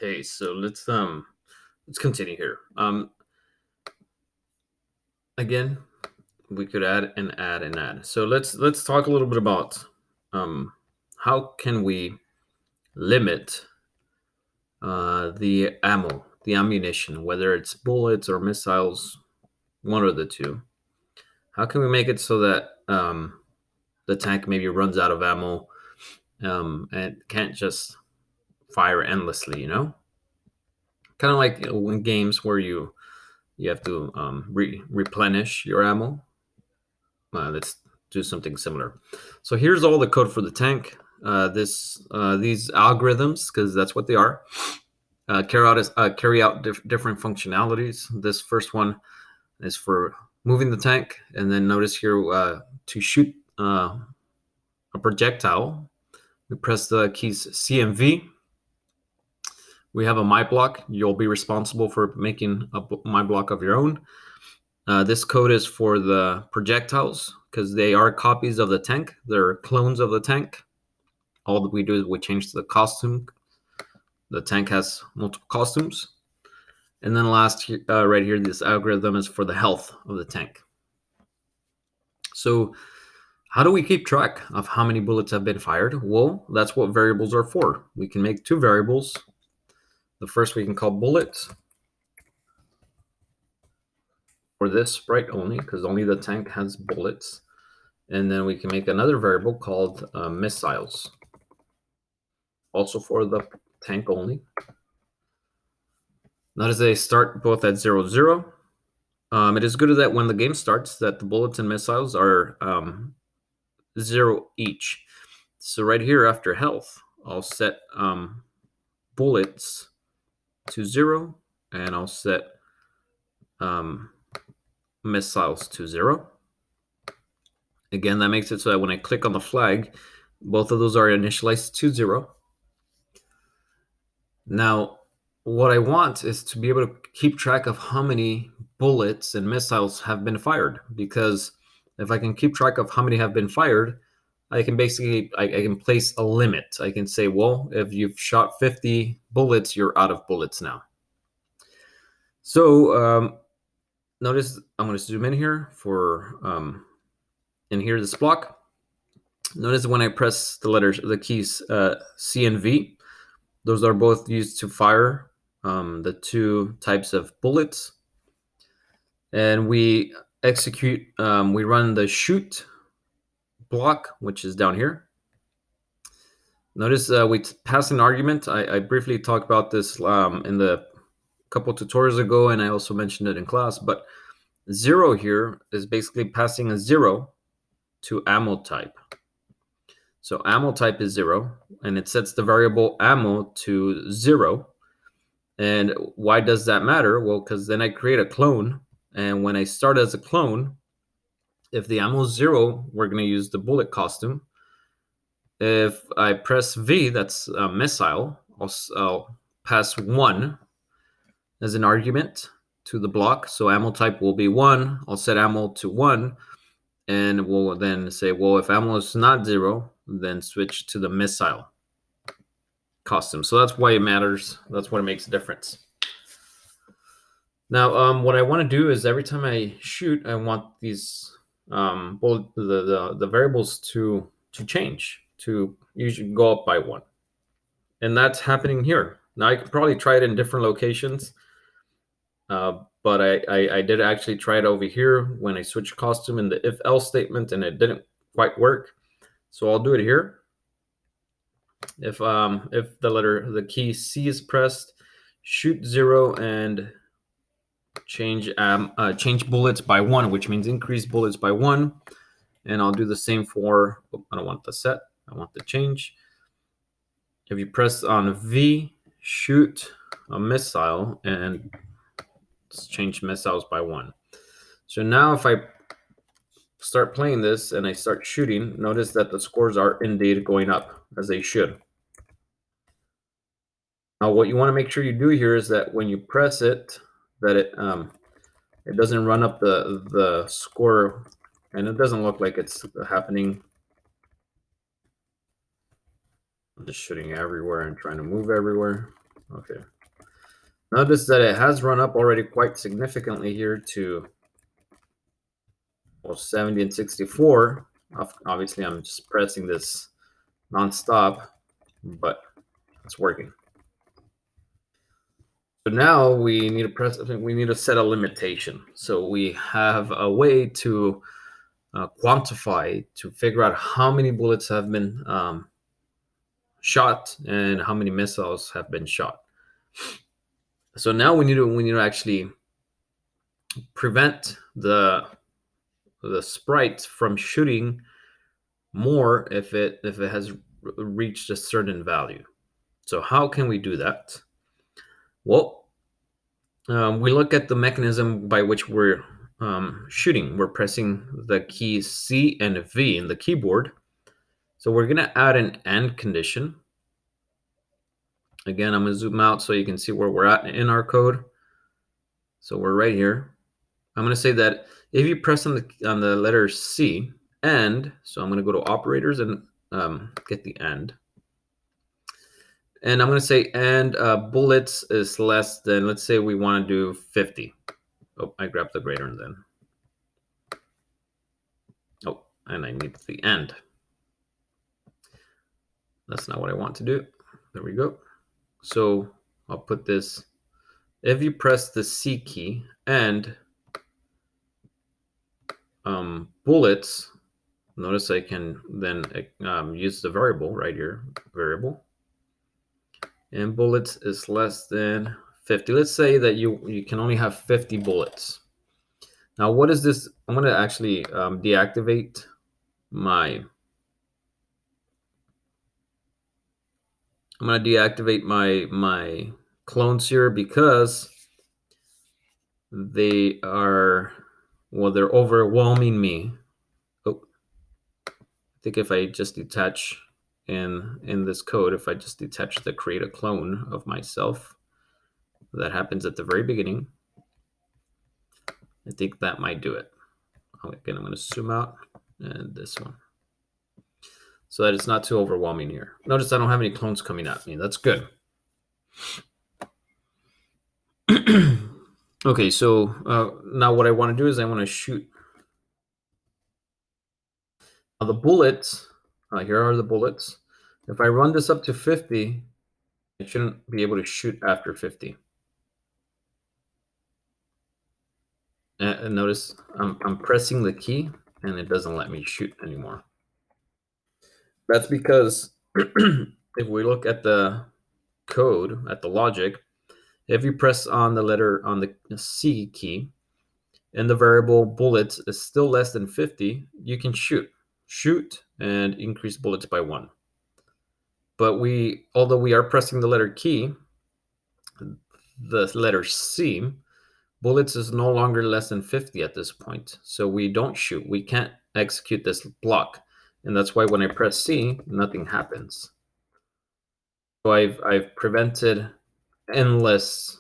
Okay, so let's continue here. Again, we could add and add and add. So let's talk a little bit about how can we limit the ammo, the ammunition, whether it's bullets or missiles, one or the two. How can we make it so that the tank maybe runs out of ammo and can't just fire endlessly? Kind of like in games where you have to replenish your ammo. Let's do something similar. So here's all the code for the tank. These algorithms, because that's what they are, carry out different functionalities. This first one is for moving the tank, and then notice here to shoot a projectile, we press the keys C and V. We have a my block. You'll be responsible for making a my block of your own. This code is for the projectiles because they are copies of the tank. They're clones of the tank. All that we do is we change the costume. The tank has multiple costumes. And then last, right here, this algorithm is for the health of the tank. So how do we keep track of how many bullets have been fired? Well, that's what variables are for. We can make two variables. The first we can call bullets. For this sprite only, because only the tank has bullets. And then we can make another variable called missiles, also for the tank only. Notice they start both at 0, 0. It is good that when the game starts that the bullets and missiles are 0 each. So right here after health, I'll set bullets to 0, and I'll set missiles to 0. Again, that makes it so that when I click on the flag, both of those are initialized to 0. Now, what I want is to be able to keep track of how many bullets and missiles have been fired, because if I can keep track of how many have been fired, I can basically I can place a limit. I can say, well, if you've shot 50 bullets, you're out of bullets now. So notice I'm going to zoom in here for and here this block. Notice when I press the keys C and V, those are both used to fire the two types of bullets. And we execute, we run the shoot block, which is down here. Notice we pass an argument. I briefly talked about this in the couple tutorials ago, and I also mentioned it in class. But 0 here is basically passing a 0 to ammo type. So ammo type is 0, and it sets the variable ammo to 0. And why does that matter? Well, because then I create a clone, and when I start as a clone, if the ammo is 0, we're going to use the bullet costume. If I press V, that's a missile, I'll pass 1 as an argument to the block. So ammo type will be 1. I'll set ammo to 1, and we'll then say, well, if ammo is not 0, then switch to the missile costume. So that's why it matters. That's what it makes a difference. Now, what I want to do is every time I shoot, I want these the variables to change, to usually go up by 1. And that's happening here. Now, I could probably try it in different locations, but I did actually try it over here when I switched costume in the if-else statement, and it didn't quite work. So I'll do it here. If the key C is pressed, shoot 0 and change bullets by 1, which means increase bullets by 1. And I'll do the same for, I don't want the set, I want the change. If you press on V, shoot a missile, and change missiles by 1. So now if I start playing this and I start shooting, notice that the scores are indeed going up, as they should. Now, what you want to make sure you do here is that when you press it, that it doesn't run up the score, and it doesn't look like it's happening. I'm just shooting everywhere and trying to move everywhere. Okay. Notice that it has run up already quite significantly here to 70 and 64. Obviously, I'm just pressing this nonstop, but it's working. So now we need to we need to set a limitation. So we have a way to quantify, to figure out how many bullets have been shot and how many missiles have been shot. So now we need to actually prevent the sprite from shooting more if it has reached a certain value. So how can we do that? Well, we look at the mechanism by which we're shooting. We're pressing the keys C and V in the keyboard. So we're going to add an AND condition. Again, I'm going to zoom out so you can see where we're at in our code. So we're right here. I'm going to say that if you press on the letter C, AND, so I'm going to go to operators and get the AND. And I'm going to say AND bullets is less than, let's say we want to do 50. Oh, I grabbed the greater than. Oh, and I need the AND. That's not what I want to do. There we go. So I'll put this, if you press the C key and bullets, notice I can then use the variable right here, variable. And bullets is less than 50. Let's say that you can only have 50 bullets. Now, what is this? I'm going to actually deactivate my my clones here because they are, well, they're overwhelming me. Oh, I think if I just detach in this code, if I just detach the create a clone of myself, that happens at the very beginning. I think that might do it. Again, I'm going to zoom out and this one, so that it's not too overwhelming here. Notice I don't have any clones coming at me. That's good. Okay, so now what I want to do is I want to shoot. Now the bullets, here are the bullets. If I run this up to 50, I shouldn't be able to shoot after 50. And notice I'm pressing the key and it doesn't let me shoot anymore. That's because if we look at the code, at the logic, if you press on the letter on the C key and the variable bullets is still less than 50, you can shoot and increase bullets by 1. But although we are pressing the letter key, the letter C, bullets is no longer less than 50 at this point. So we don't shoot. We can't execute this block. And that's why when I press C, nothing happens. So I've prevented endless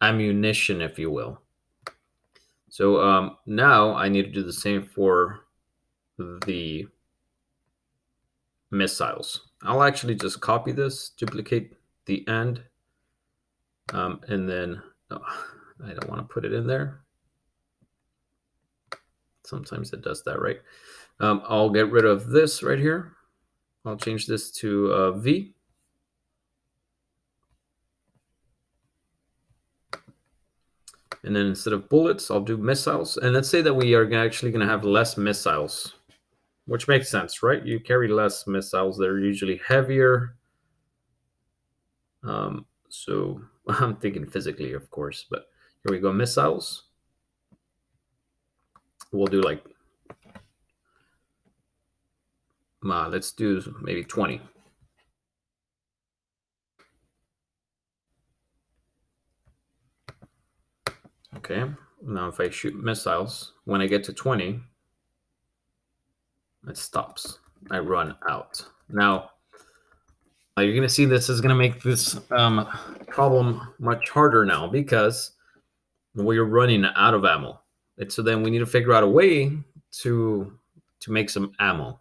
ammunition, if you will. So now I need to do the same for the missiles. I'll actually just copy this, duplicate the end, and then I don't want to put it in there. Sometimes it does that, right? I'll get rid of this right here. I'll change this to V. And then instead of bullets, I'll do missiles. And let's say that we are actually going to have less missiles, which makes sense, right? You carry less missiles. They're usually heavier. So I'm thinking physically, of course, but here we go, missiles. We'll do like, let's do maybe 20. Okay, now if I shoot missiles, when I get to 20, it stops. I run out. Now, you're going to see this is going to make this problem much harder now because we're running out of ammo. And so then we need to figure out a way to make some ammo.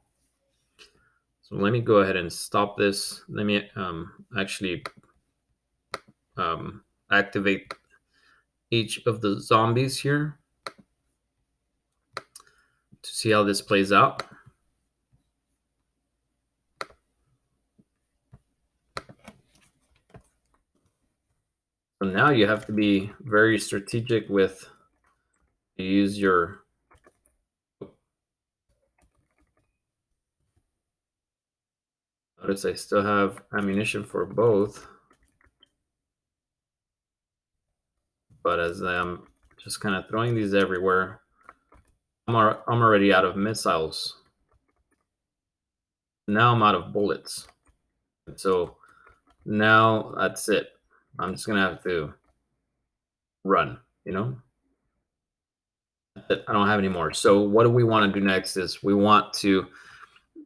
So let me go ahead and stop this. Let me actually activate each of the zombies here to see how this plays out. So now you have to be very strategic with, you use your, notice I still have ammunition for both, but as I'm just kind of throwing these everywhere, I'm already out of missiles. Now I'm out of bullets. So now that's it. I'm just gonna have to run, you know? I don't have any more. So what do we want to do next is we want to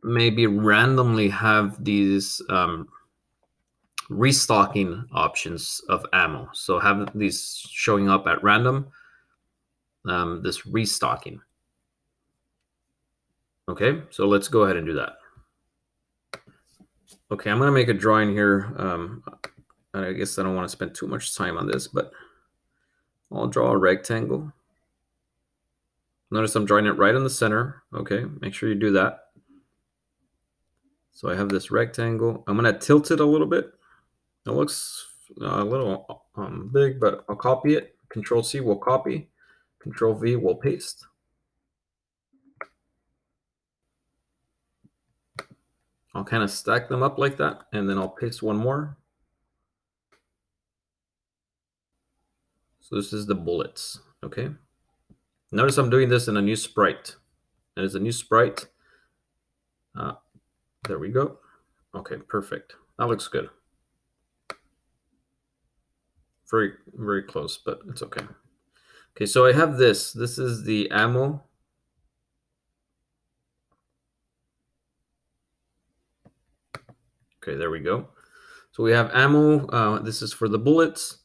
maybe randomly have these restocking options of ammo. So have these showing up at random, this restocking. Okay, so let's go ahead and do that. Okay, I'm gonna make a drawing here. I guess I don't want to spend too much time on this, but I'll draw a rectangle. Notice I'm drawing it right in the center. Okay, make sure you do that. So I have this rectangle. I'm gonna tilt it a little bit. It looks a little big, but I'll copy it. Control C will copy. Control V will paste. I'll kind of stack them up like that, and then I'll paste one more. So this is the bullets, okay? Notice I'm doing this in a new sprite. It is a new sprite. There we go. Okay, perfect. That looks good. Very, very close, but it's okay. Okay, so I have this. This is the ammo. Okay, there we go. So we have ammo. This is for the bullets.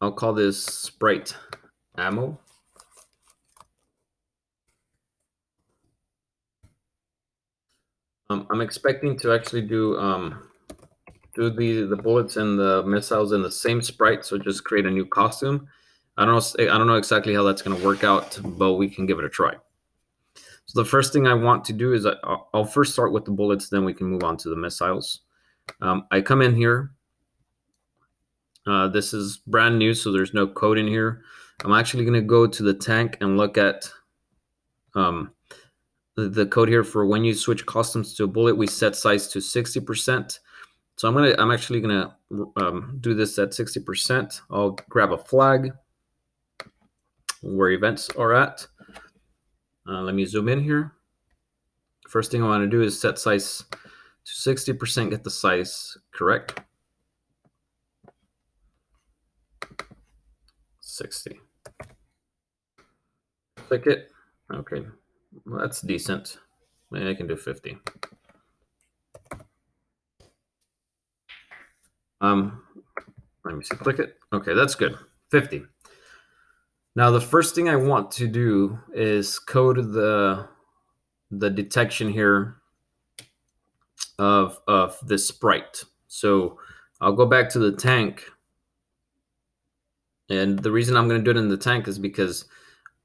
I'll call this sprite ammo. I'm expecting to actually do the bullets and the missiles in the same sprite, so just create a new costume. I don't know exactly how that's going to work out, but we can give it a try. So the first thing I want to do is I'll first start with the bullets, then we can move on to the missiles. I come in here. This is brand new, so there's no code in here. I'm actually going to go to the tank and look at the code here for when you switch customs to a bullet. We set size to 60%. So I'm actually gonna do this at 60%. I'll grab a flag where events are at. Let me zoom in here. First thing I want to do is set size to 60%, get the size correct. 60. Click it. Okay, well, that's decent. Maybe I can do 50. Let me see, click it. Okay, that's good. 50. Now the first thing I want to do is code the detection here of this sprite. So I'll go back to the tank. And the reason I'm going to do it in the tank is because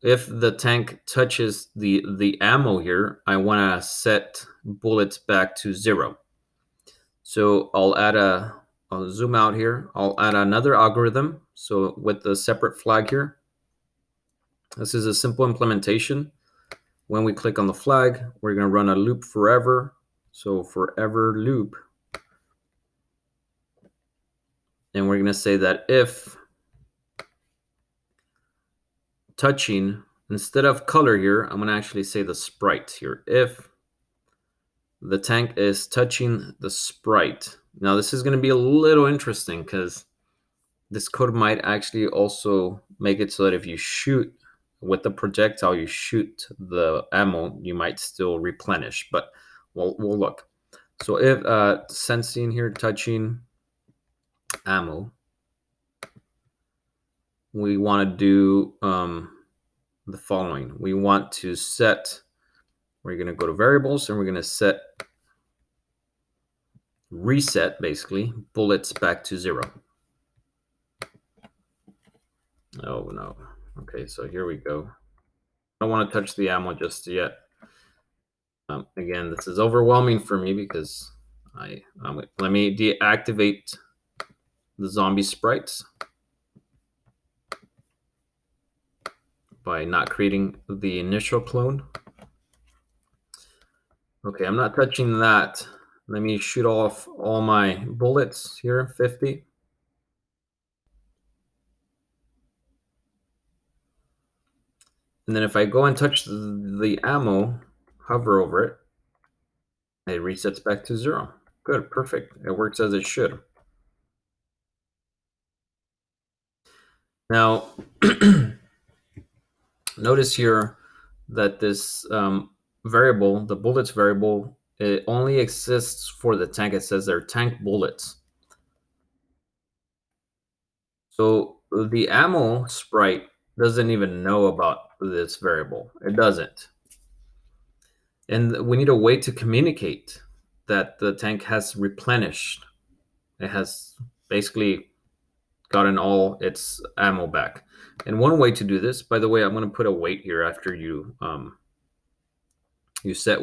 if the tank touches the ammo here, I want to set bullets back to 0. So I'll zoom out here. I'll add another algorithm. So with the separate flag here, this is a simple implementation. When we click on the flag, we're going to run a loop forever. So forever loop. And we're going to say that if touching, instead of color here, I'm going to actually say the sprite here. If the tank is touching the sprite. Now this is going to be a little interesting because this code might actually also make it so that if you shoot with the projectile, you shoot the ammo, you might still replenish, but we'll look. So if sensing here, touching ammo, we want to do the following. We want to set, we're going to go to variables and we're going to set reset, basically, bullets back to 0. Oh, no. Okay, so here we go. I don't want to touch the ammo just yet. Again, this is overwhelming for me because let me deactivate the zombie sprites by not creating the initial clone. Okay, I'm not touching that. Let me shoot off all my bullets here, 50. And then if I go and touch the ammo, hover over it, it resets back to 0. Good, perfect. It works as it should. Now, notice here that this variable, the bullets variable, it only exists for the tank. It says they're tank bullets. So the ammo sprite doesn't even know about this variable. It doesn't. And we need a way to communicate that the tank has replenished. It has basically gotten all its ammo back. And one way to do this, by the way, I'm going to put a wait here after you set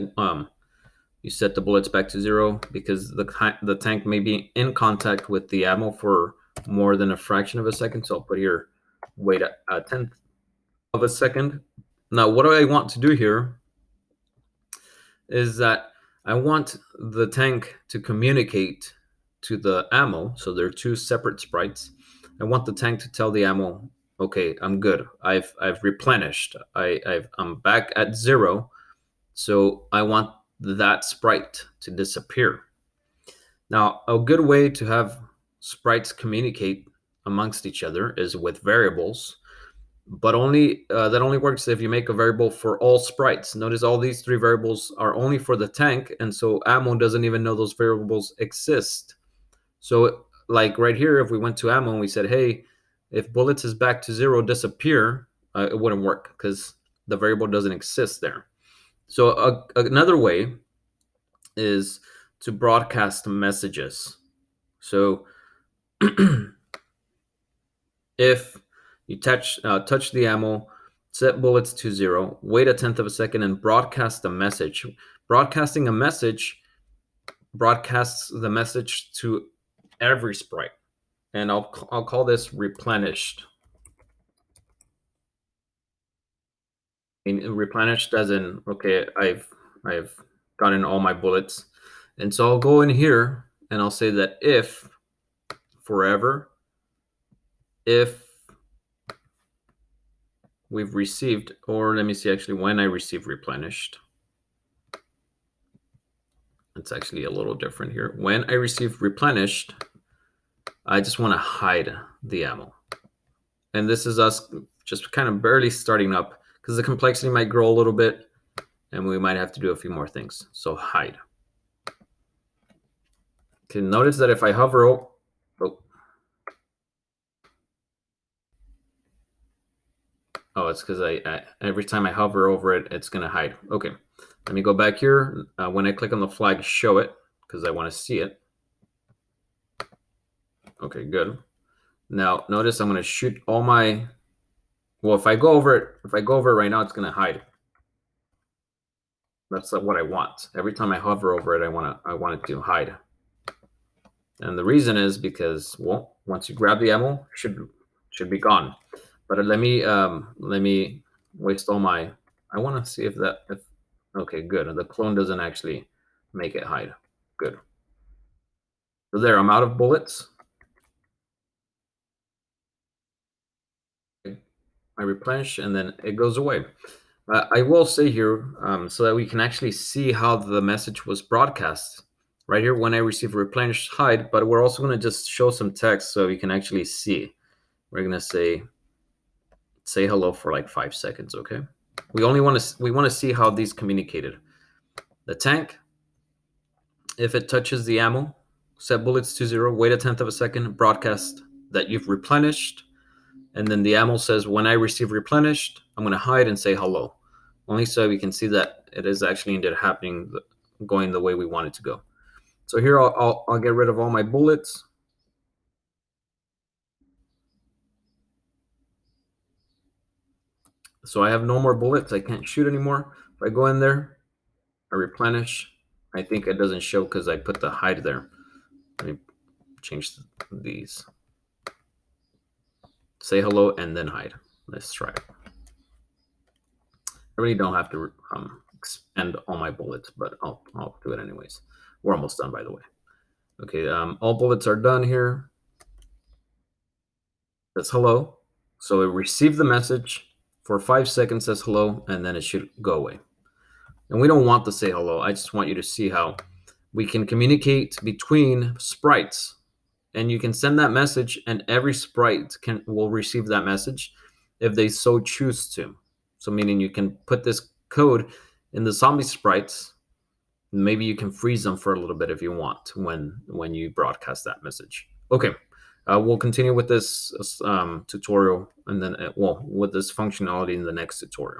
the bullets back to 0, because the tank may be in contact with the ammo for more than a fraction of a second. So I'll put here wait a tenth of a second. Now, what do I want to do here is that I want the tank to communicate to the ammo. So they're two separate sprites. I want the tank to tell the ammo, okay, I'm good. I've replenished. I'm back at 0. So I want that sprite to disappear. Now, a good way to have sprites communicate amongst each other is with variables, but that only works if you make a variable for all sprites. Notice all these 3 variables are only for the tank, and so ammo doesn't even know those variables exist. So like right here, if we went to ammo and we said, hey, if bullets is back to 0, disappear, it wouldn't work because the variable doesn't exist there. So another way is to broadcast messages. So if you touch the ammo, set bullets to 0, wait a tenth of a second, and broadcast a message. Broadcasting a message broadcasts the message to every sprite, and I'll call this replenished. Replenished as in, okay, I've gotten all my bullets, and so I'll go in here and I'll say that if forever, if we've received, or let me see actually when I receive replenished. It's actually a little different here. When I receive replenished, I just want to hide the ammo. And this is us just kind of barely starting up because the complexity might grow a little bit and we might have to do a few more things. So hide. Okay, notice that if I hover over, it's because I every time I hover over it, it's going to hide. Okay, let me go back here. When I click on the flag, show it, because I want to see it. Okay, good. Now notice I'm going to shoot all my. Well, if I go over it right now, it's going to hide. That's what I want. Every time I hover over it, I want it to hide. And the reason is because, well, once you grab the ammo, it should be gone. But let me waste all my. I want to see if okay, good. The clone doesn't actually make it hide. Good. So there, I'm out of bullets. I replenish, and then it goes away. I will say here, so that we can actually see how the message was broadcast. Right here, when I receive replenish, hide. But we're also going to just show some text so we can actually see. We're going to say hello for like 5 seconds, okay? We want to see how these communicated. The tank, if it touches the ammo, set bullets to 0, wait a tenth of a second, broadcast that you've replenished, and then the ammo says, when I receive replenished, I'm going to hide and say hello. Only so we can see that it is actually indeed happening, going the way we want it to go. So here I'll get rid of all my bullets. So I have no more bullets. I can't shoot anymore. If I go in there, I replenish. I think it doesn't show because I put the hide there. Let me change these. Say hello and then hide. Let's try it. I really don't have to expend all my bullets, but I'll do it anyways. We're almost done, by the way. Okay, all bullets are done here. Says hello. So it received the message for 5 seconds, says hello, and then it should go away. And we don't want to say hello. I just want you to see how we can communicate between sprites, and you can send that message, and every sprite will receive that message if they so choose to. So meaning you can put this code in the zombie sprites. Maybe you can freeze them for a little bit if you want when you broadcast that message. Okay, we'll continue with this tutorial, and then with this functionality in the next tutorial.